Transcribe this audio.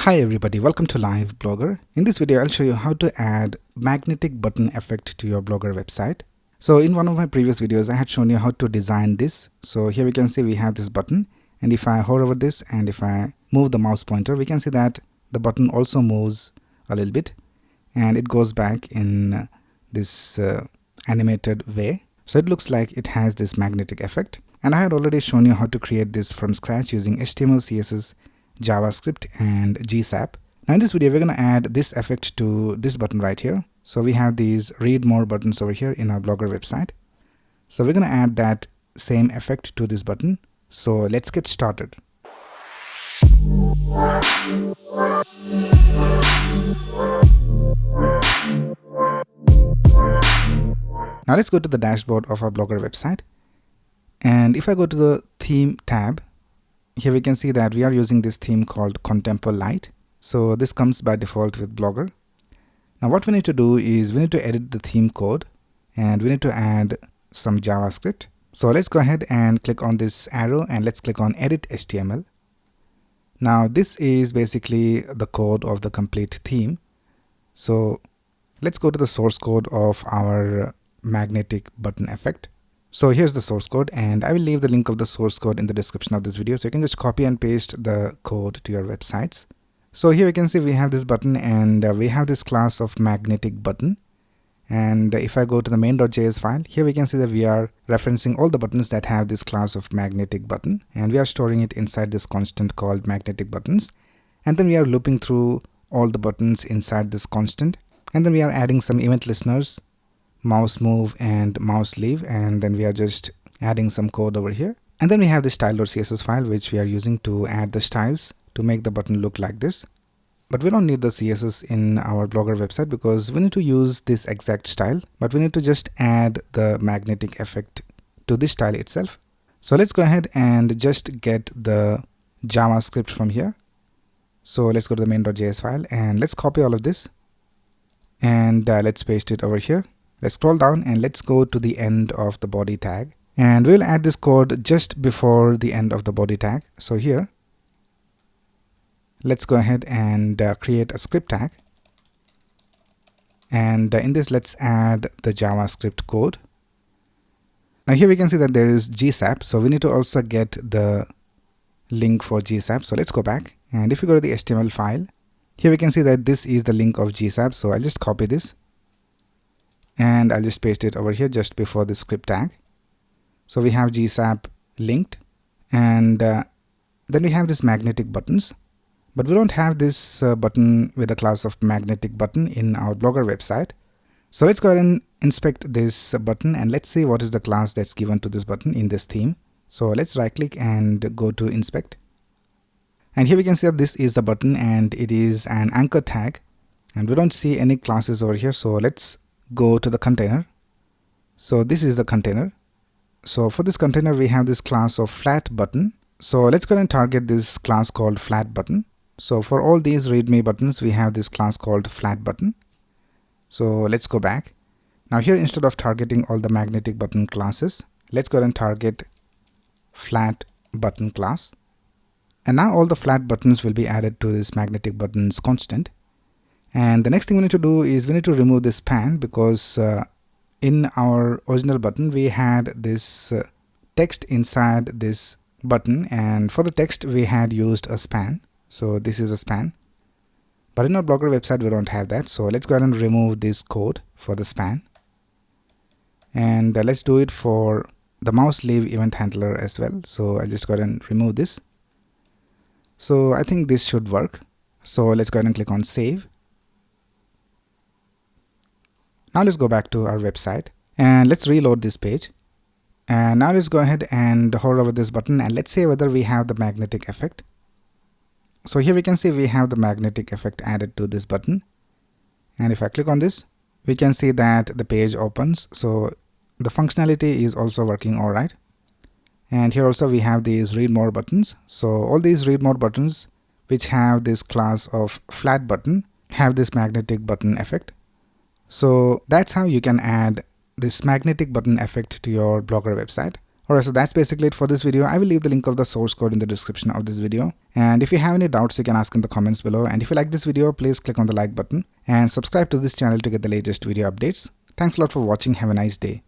Hi everybody, welcome to Live Blogger. In this video, I'll show you how to add magnetic button effect to your Blogger website. So in one of my previous videos, I had shown you how to design this. So here we can see we have this button, and if I hover over this and if I move the mouse pointer, we can see that the button also moves a little bit and it goes back in this animated way. So it looks like it has this magnetic effect. And I had already shown you how to create this from scratch using HTML, CSS, JavaScript and GSAP. Now in this video, we're going to add this effect to this button right here. So we have these read more buttons over here in our Blogger website. So we're going to add that same effect to this button. So let's get started. Now let's go to the dashboard of our Blogger website. And if I go to the theme tab, here we can see that we are using this theme called Contempo Light. So this comes by default with Blogger. Now what we need to do is we need to edit the theme code and we need to add some JavaScript. So let's go ahead and click on this arrow and let's click on Edit HTML. Now this is basically the code of the complete theme. So let's go to the source code of our magnetic button effect. So here's the source code, and I will leave the link of the source code in the description of this video, so you can just copy and paste the code to your websites. So here you can see we have this button and we have this class of magnetic button. And if I go to the main.js file, here we can see that we are referencing all the buttons that have this class of magnetic button, and we are storing it inside this constant called magnetic buttons. And then we are looping through all the buttons inside this constant, and then we are adding some event listeners, mouse move and mouse leave, and then we are just adding some code over here. And then we have the style.css file which we are using to add the styles to make the button look like this. But we don't need the CSS in our Blogger website because we need to use this exact style, but we need to just add the magnetic effect to this style itself. So let's go ahead and just get the JavaScript from here. So let's go to the main.js file and let's copy all of this and let's paste it over here. Let's scroll down and let's go to the end of the body tag, and we'll add this code just before the end of the body tag. So here, let's go ahead and create a script tag, and in this let's add the JavaScript code. Now here we can see that there is GSAP, so we need to also get the link for GSAP. So let's go back, and if you go to the HTML file, here we can see that this is the link of GSAP. So I'll just copy this and I'll just paste it over here just before the script tag. So we have GSAP linked, and then we have this magnetic buttons, but we don't have this button with a class of magnetic button in our Blogger website. So let's go ahead and inspect this button and let's see what is the class that's given to this button in this theme. So let's right click and go to inspect, and here we can see that this is the button and it is an anchor tag, and we don't see any classes over here. So let's go to the container. So this is the container. So for this container we have this class of flat button. So let's go ahead and target this class called flat button. So for all these readme buttons we have this class called flat button. So let's go back. Now here, instead of targeting all the magnetic button classes, let's go ahead and target flat button class. And now all the flat buttons will be added to this magnetic buttons constant. And the next thing we need to do is we need to remove this span, because in our original button we had this text inside this button, and for the text we had used a span. So this is a span, but in our Blogger website we don't have that. So let's go ahead and remove this code for the span, and let's do it for the mouse leave event handler as well. So I'll just go ahead and remove this. So I think this should work. So let's go ahead and click on save. Now let's go back to our website and let's reload this page. And now let's go ahead and hover over this button and let's see whether we have the magnetic effect. So here we can see we have the magnetic effect added to this button. And if I click on this, we can see that the page opens. So the functionality is also working all right. And here also we have these read more buttons. So all these read more buttons which have this class of flat button have this magnetic button effect. So that's how you can add this magnetic button effect to your Blogger website. Alright, so that's basically it for this video. I will leave the link of the source code in the description of this video. And if you have any doubts, you can ask in the comments below. And if you like this video, please click on the like button and subscribe to this channel to get the latest video updates. Thanks a lot for watching. Have a nice day.